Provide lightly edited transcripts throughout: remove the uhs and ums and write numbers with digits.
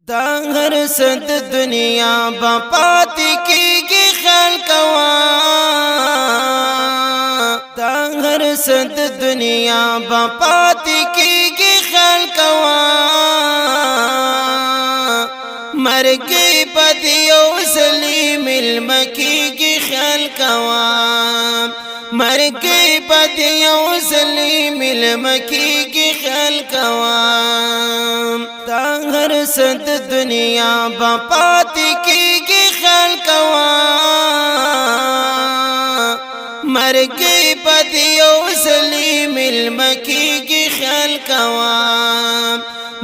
دا هر صد دنیا با پاتی کیږي خلقوا دا هر صد دنیا با پاتی کیږي خلقوا مرګي پدیو سلیم المکیږي خلقوا مرګي پدیو سلیم المکیږي خلقوا دا هر صد دنیا با پاتی کیږي خلقوا مرګي پدیو سلیم المکیږي خلقوا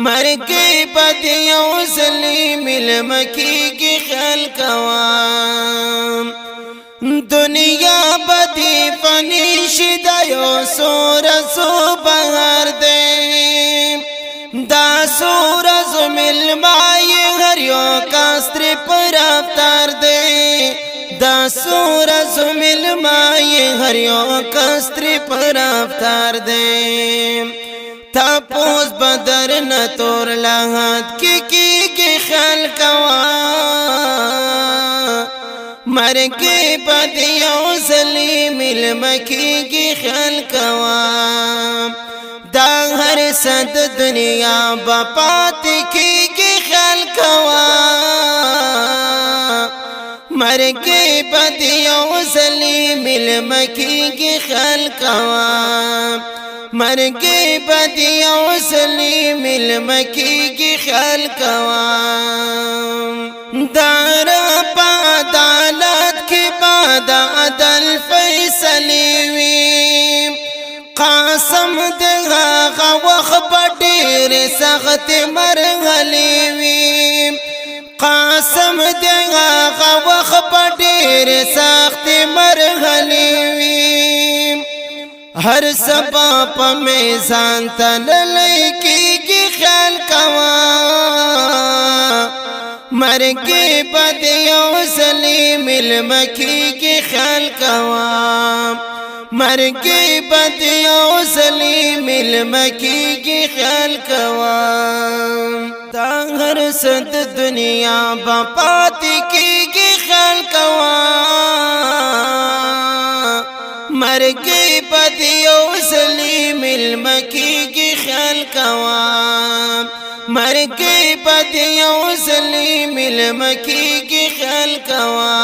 مرګي پدیو سلیم المکیږي خلقوا دنیا بدی فنی شدایو سورز بهر دے دا سورز ملمائی ہر یو کاستری پر افطار دے دا سورز ملمائی ہر یو کاستری پر افطار دے تاپوس بدر نتور لحد کی خلقوا مرګي پدیو سلیم المکیږي خلقوا دا هر صد دنیا با پاتی کیږي خلقوا مرګي پدیو سلیم المکیږي خلقوا مرګي پدیو سلیم المکیږي خلقوا دار عدالت کی بعد عدل فیصلی وی قاسم دغه وخت ډیر سخت مرغلی وی قاسم دغه وخت ډیر سخت مرغلی وی هر سبا په میزان تللی کی خلقوا مرګي پدیو سلیم المکیږي خلقوا مرګي پدیو سلیم المکیږي خلقوا دا هر صد دنیا با پاتی کیږي خلقوا مرګي پدیو سلیم المکیږي خلقوا مرګي پدیو سلیم المکیږي خلقوا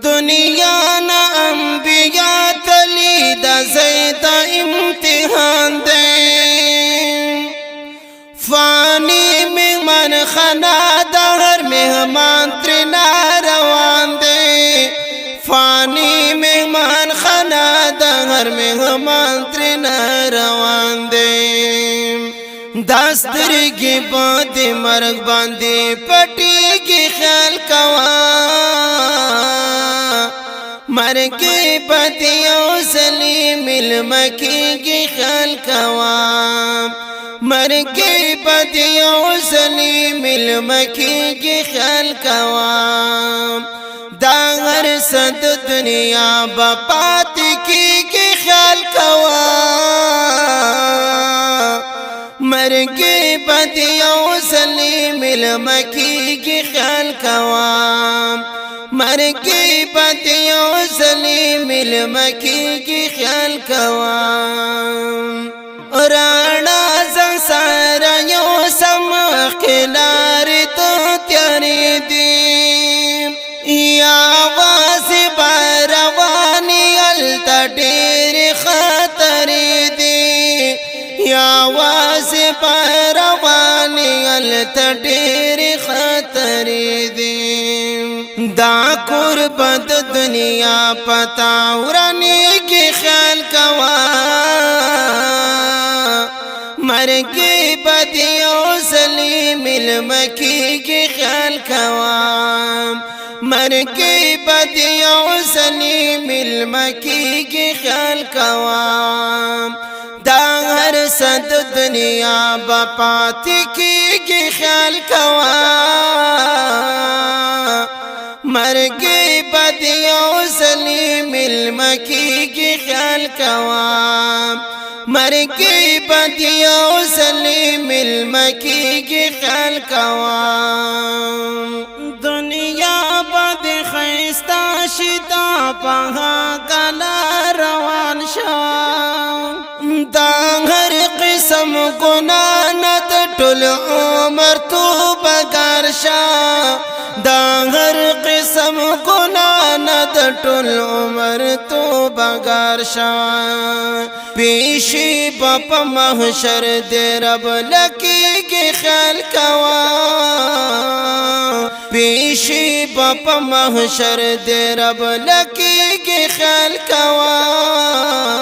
دنیا نا انبیاء تلی دا زید امتحان دے فانی مہمان خانہ دا ہر مہمان ترنا روان دے فانی مہمان خانہ دا ہر مہمان ترنا روان دے داسترگی باندې مرګ باندې پټیږي خلقوا مرګي پدیو سلیم المکیږي خلقوا مرګي پدیو سلیم المکیږي خلقوا دا هر صد دنیا با پاتی کیږي خلقوا مرګي پدیو سلیم المکیږي خلقوا مرګي پدیو سلیم المکیږي خلقوا رانا زنسار یو سم خلار تو تیاری دی یا واسی باروانی التا ډیر خطر دی یا واسی باروانی التا ډیر خطر دی دا قربت دنیا پتا ورانی کی خلقوا مرګي پدیو سلیم المکیږي خلقوا مرګي پدیو سلیم المکیږي خلقوا دا هر صد دنیا با پاتی کیږي خلقوا مرګي پدیو سلیم المکیږي خلقوا مرګي پدیو سلیم المکی کی خیال کوام دنیا بد خیستا شتا پها کلا روان شام دا هر قسم گناہ ند ټول عمر تو بگار شام دا هر قسم گناہ ند ټول عمر تو بگار شام پیشی باپ محشر دے رب لکی کی خیال کوام پیشی باپ محشر دے رب لکی کی خیال کوام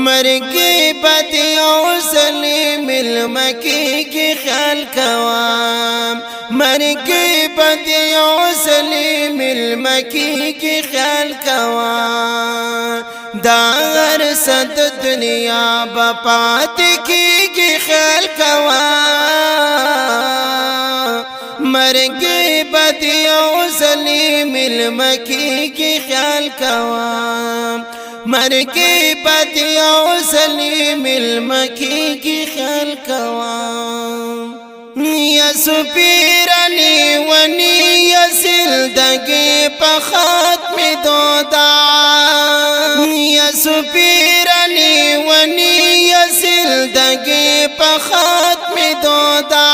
مرگی بدیوں سلیم المکی کی خیال کوام مرگی بدیوں سلیم المکی کی خیال کوام دار صد دنیا بپات کی خیال کوام مرگی بدیوں سلیم المکی کی خیال کوام مرگی بدیوں سلیم المکی کی خیال کوام یا سپیرانی ونی یا سلدگی پا ختم دودا یا سپیرانی ونی یا سلدگی پا ختم دودا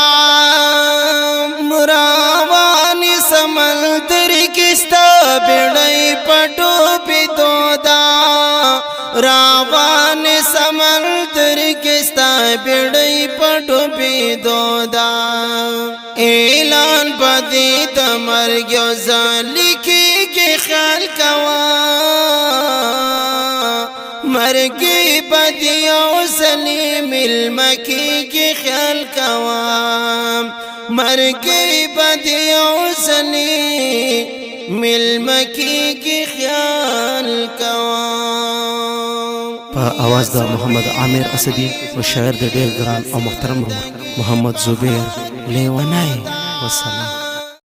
مراوانی سمندر کستا بیڑی پٹو پی دودا راوان سمندر کستا بیڑی پٹو پی دودا اعلان بدی تمرگیو ذالکی کی خیال کوام مرگی بدیوں سلیم المکی کی خیال کوام مرگی بدیوں سلیم المکی کی خیال کوام په आवाज د محمد عامر اسدی او شاعر د ډیر ګران او محترم محمد زبیر لیونای والسلام